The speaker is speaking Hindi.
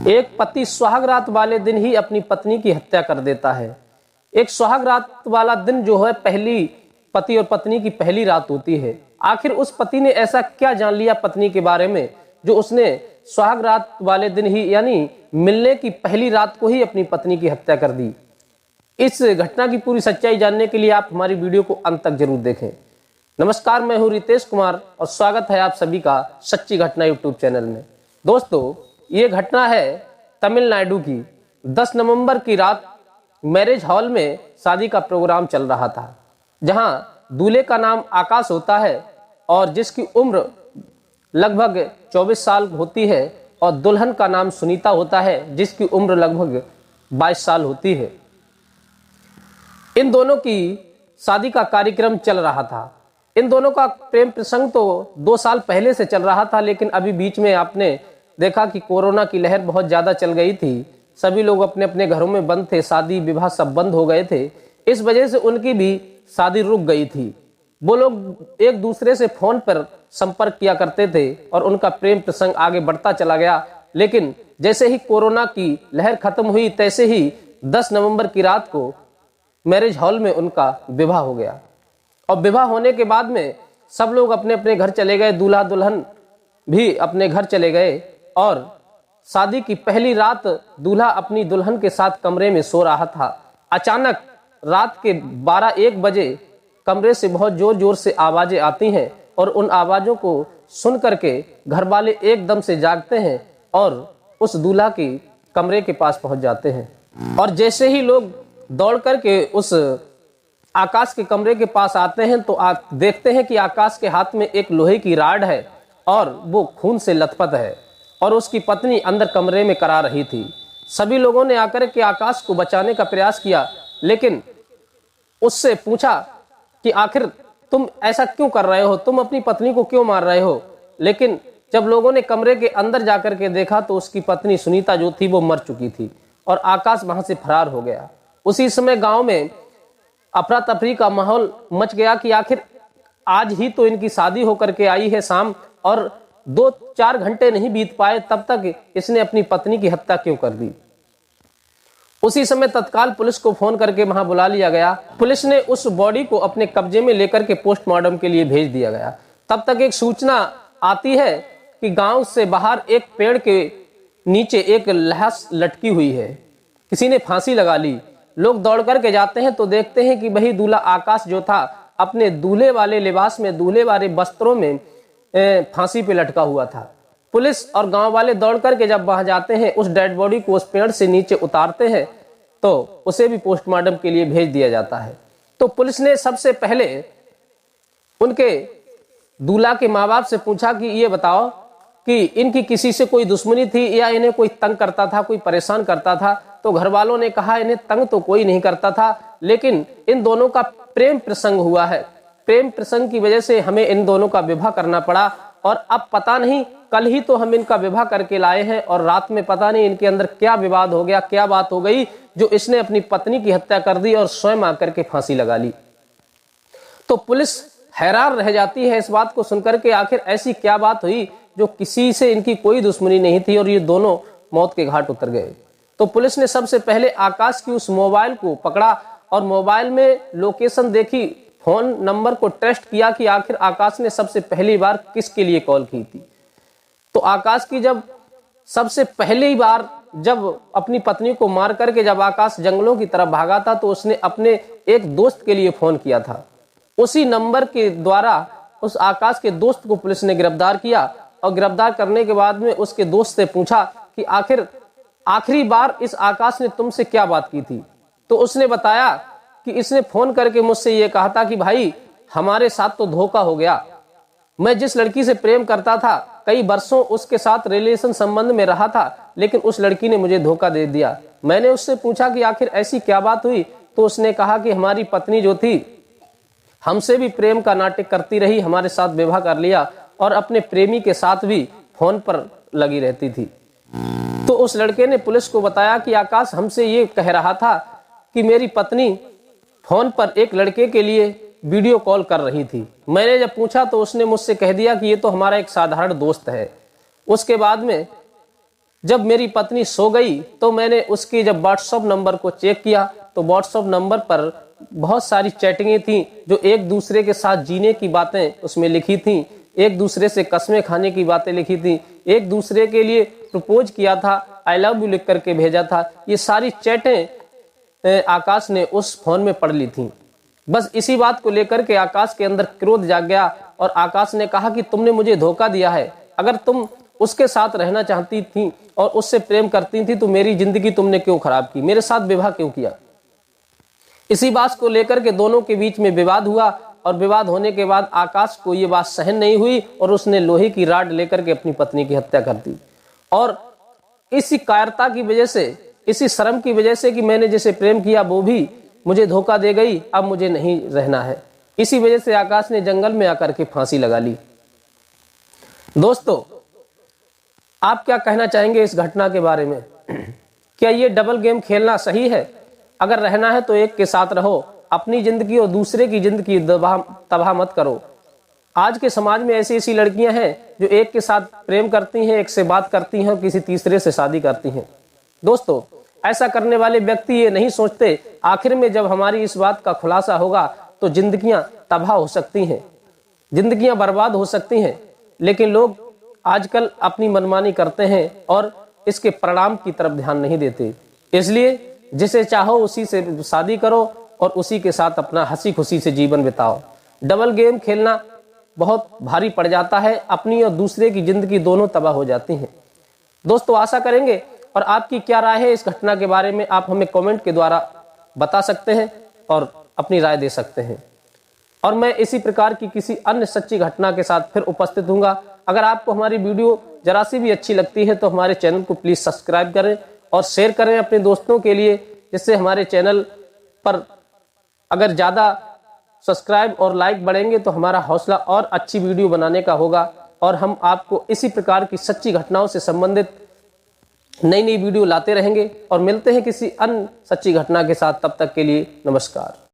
एक पति सुहाग रात वाले दिन ही अपनी पत्नी की हत्या कर देता है। एक सुहाग रात वाला दिन जो है पहली पति और पत्नी की पहली रात होती है। आखिर उस पति ने ऐसा क्या जान लिया पत्नी के बारे में जो उसने सुहाग रात वाले दिन ही यानी मिलने की पहली रात को ही अपनी पत्नी की हत्या कर दी। इस घटना की पूरी सच्चाई जानने के लिए आप हमारी वीडियो को अंत तक जरूर देखें। नमस्कार, मैं हूं रितेश कुमार और स्वागत है आप सभी का सच्ची घटना यूट्यूब चैनल में। दोस्तों, ये घटना है तमिलनाडु की। 10 नवंबर की रात मैरिज हॉल में शादी का प्रोग्राम चल रहा था, जहां दूल्हे का नाम आकाश होता है और जिसकी उम्र लगभग 24 साल होती है, और दुल्हन का नाम सुनीता होता है जिसकी उम्र लगभग 22 साल होती है। इन दोनों की शादी का कार्यक्रम चल रहा था। इन दोनों का प्रेम प्रसंग तो 2 साल पहले से चल रहा था, लेकिन अभी बीच में आपने देखा कि कोरोना की लहर बहुत ज़्यादा चल गई थी। सभी लोग अपने अपने घरों में बंद थे, शादी विवाह सब बंद हो गए थे। इस वजह से उनकी भी शादी रुक गई थी। वो लोग एक दूसरे से फोन पर संपर्क किया करते थे और उनका प्रेम प्रसंग आगे बढ़ता चला गया। लेकिन जैसे ही कोरोना की लहर खत्म हुई, तैसे ही 10 नवंबर की रात को मैरिज हॉल में उनका विवाह हो गया। और विवाह होने के बाद में सब लोग अपने अपने घर चले गए, दूल्हा दुल्हन भी अपने घर चले गए। और शादी की पहली रात दूल्हा अपनी दुल्हन के साथ कमरे में सो रहा था। अचानक रात के 12-1 बजे कमरे से बहुत जोर जोर से आवाजें आती हैं और उन आवाजों को सुन करके घर वाले एकदम से जागते हैं और उस दूल्हा की कमरे के पास पहुंच जाते हैं। और जैसे ही लोग दौड़ करके उस आकाश के कमरे के पास आते हैं तो देखते हैं कि आकाश के हाथ में एक लोहे की राड है और वो खून से लथपथ है और उसकी पत्नी अंदर कमरे में करा रही थी। सभी लोगों ने आकर के आकाश को बचाने का प्रयास किया, लेकिन उससे पूछा कि आखिर तुम ऐसा क्यों कर रहे हो, तुम अपनी पत्नी को क्यों मार रहे हो। लेकिन जब लोगों ने कमरे के अंदर जाकर के देखा तो उसकी पत्नी सुनीता जो थी वो मर चुकी थी और आकाश वहां से फरार हो गया। उसी समय गांव में अफरा तफरी का माहौल मच गया कि आखिर आज ही तो इनकी शादी होकर के आई है शाम, और 2-4 घंटे नहीं बीत पाए तब तक इसने अपनी पत्नी की हत्या क्यों कर दी। उसी समय तत्काल पुलिस को फोन करके वहां बुला लिया गया। पुलिस ने उस बॉडी को अपने कब्जे में लेकर के पोस्टमार्टम के लिए भेज दिया गया। तब तक एक सूचना आती है कि गांव से बाहर एक पेड़ के नीचे एक लाश लटकी हुई है, किसी ने फांसी लगा ली। लोग दौड़ करके जाते हैं तो देखते हैं कि वही दूल्हा आकाश जो था अपने दूल्हे वाले लिबास में, दूल्हे वाले वस्त्रों में फांसी पे लटका हुआ था। पुलिस और गांव वाले दौड़ करके जब वहां जाते हैं, उस डेड बॉडी को उस पेड़ से नीचे उतारते हैं तो उसे भी पोस्टमार्टम के लिए भेज दिया जाता है। तो पुलिस ने सबसे पहले उनके दूल्हा के माँ बाप से पूछा कि ये बताओ कि इनकी किसी से कोई दुश्मनी थी या इन्हें कोई तंग करता था, कोई परेशान करता था। तो घर वालों ने कहा इन्हें तंग तो कोई नहीं करता था, लेकिन इन दोनों का प्रेम प्रसंग हुआ है। प्रेम प्रसंग की वजह से हमें इन दोनों का विवाह करना पड़ा और अब पता नहीं, कल ही तो हम इनका विवाह करके लाए हैं और रात में पता नहीं इनके अंदर क्या विवाद हो गया, क्या बात हो गई जो इसने अपनी पत्नी की हत्या कर दी और स्वयं आकर के फांसी लगा ली। तो पुलिस हैरान रह जाती है इस बात को सुनकर के, आखिर ऐसी क्या बात हुई जो किसी से इनकी कोई दुश्मनी नहीं थी और ये दोनों मौत के घाट उतर गए। तो पुलिस ने सबसे पहले आकाश की उस मोबाइल को पकड़ा और मोबाइल में लोकेशन देखी, फोन नंबर को टेस्ट किया कि आखिर आकाश ने सबसे पहली बार किसके लिए कॉल की थी। तो आकाश की जब सबसे पहली बार जब अपनी पत्नी को मार करके जब आकाश जंगलों की तरफ भागा था तो उसने अपने एक दोस्त के लिए फोन किया था। उसी नंबर के द्वारा उस आकाश के दोस्त को पुलिस ने गिरफ्तार किया और गिरफ्तार करने के बाद में उसके दोस्त से पूछा कि आखिर आखिरी बार इस आकाश ने तुमसे क्या बात की थी। तो उसने बताया कि इसने फोन करके मुझसे ये कहा था कि भाई हमारे साथ तो धोखा हो गया, मैं जिस लड़की से प्रेम करता था कई वर्षों उसके साथ रिलेशन संबंध में रहा था, लेकिन उस लड़की ने मुझे धोखा दे दिया। मैंने उससे पूछा कि आखिर ऐसी क्या बात हुई, तो उसने कहा कि हमारी पत्नी जो थी हमसे भी प्रेम का नाटक करती रही, हमारे साथ विवाह कर लिया और अपने प्रेमी के साथ भी फोन पर लगी रहती थी। तो उस लड़के ने पुलिस को बताया कि आकाश हमसे ये कह रहा था कि मेरी पत्नी फोन पर एक लड़के के लिए वीडियो कॉल कर रही थी। मैंने जब पूछा तो उसने मुझसे कह दिया कि ये तो हमारा एक साधारण दोस्त है। उसके बाद में जब मेरी पत्नी सो गई तो मैंने उसके जब व्हाट्सएप नंबर को चेक किया तो व्हाट्सएप नंबर पर बहुत सारी चैटिंगें थी जो एक दूसरे के साथ जीने की बातें उसमें लिखी थी, एक दूसरे से कस्में खाने की बातें लिखी थी, एक दूसरे के लिए प्रपोज किया था, आई लव यू लिख करके भेजा था। ये सारी चैटें आकाश ने उस फोन में पढ़ ली थी। बस इसी बात को लेकर के आकाश के अंदर क्रोध जाग गया और आकाश ने कहा कि तुमने मुझे धोखा दिया है। अगर तुम उसके साथ रहना चाहती थी और उससे प्रेम करती थी तो मेरी जिंदगी तुमने क्यों खराब की, मेरे साथ विवाह क्यों किया। इसी बात को लेकर के दोनों के बीच में विवाद हुआ और विवाद होने के बाद आकाश को ये बात सहन नहीं हुई और उसने लोहे की राड लेकर के अपनी पत्नी की हत्या कर दी। और इसी कायरता की वजह से, इसी शर्म की वजह से कि मैंने जिसे प्रेम किया वो भी मुझे धोखा दे गई, अब मुझे नहीं रहना है, इसी वजह से आकाश ने जंगल में आकर के फांसी लगा ली। दोस्तों, आप क्या कहना चाहेंगे इस घटना के बारे में? क्या ये डबल गेम खेलना सही है? अगर रहना है तो एक के साथ रहो, अपनी जिंदगी और दूसरे की जिंदगी तबाह मत करो। आज के समाज में ऐसी ऐसी लड़कियां हैं जो एक के साथ प्रेम करती हैं, एक से बात करती हैं और किसी तीसरे से शादी करती हैं। दोस्तों, ऐसा करने वाले व्यक्ति ये नहीं सोचते आखिर में जब हमारी इस बात का खुलासा होगा तो जिंदगियां तबाह हो सकती हैं, जिंदगियां बर्बाद हो सकती हैं। लेकिन लोग आजकल अपनी मनमानी करते हैं और इसके परिणाम की तरफ ध्यान नहीं देते। इसलिए जिसे चाहो उसी से शादी करो और उसी के साथ अपना हंसी खुशी से जीवन बिताओ। डबल गेम खेलना बहुत भारी पड़ जाता है, अपनी और दूसरे की जिंदगी दोनों तबाह हो जाती हैं। दोस्तों, आशा करेंगे और आपकी क्या राय है इस घटना के बारे में आप हमें कमेंट के द्वारा बता सकते हैं और अपनी राय दे सकते हैं। और मैं इसी प्रकार की किसी अन्य सच्ची घटना के साथ फिर उपस्थित हूँगा। अगर आपको हमारी वीडियो जरा सी भी अच्छी लगती है तो हमारे चैनल को प्लीज़ सब्सक्राइब करें और शेयर करें अपने दोस्तों के लिए, जिससे हमारे चैनल पर अगर ज़्यादा सब्सक्राइब और लाइक बढ़ेंगे तो हमारा हौसला और अच्छी वीडियो बनाने का होगा और हम आपको इसी प्रकार की सच्ची घटनाओं से संबंधित नई नई वीडियो लाते रहेंगे। और मिलते हैं किसी अन्य सच्ची घटना के साथ, तब तक के लिए नमस्कार।